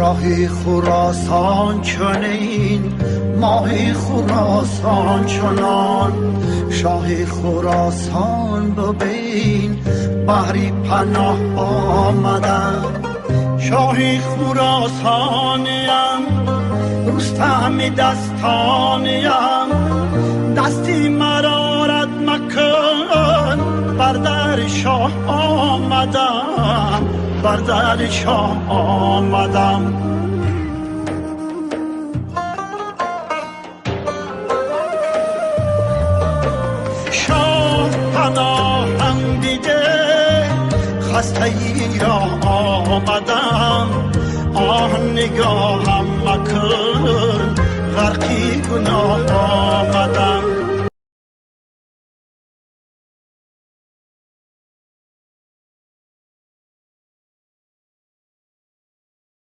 راهی خراسان چنین ماهی خراسان چنان شاهی خراسان ببین بحری پناه آمدن شاهی خراسانیم رستم دستانیم دستی مرا رد مکن بر در شاه آمدم بر در شاه آمدم شاه پناهم دیده خسته ای را آمدم آه نگاهم مکن غرقی گناه آمدم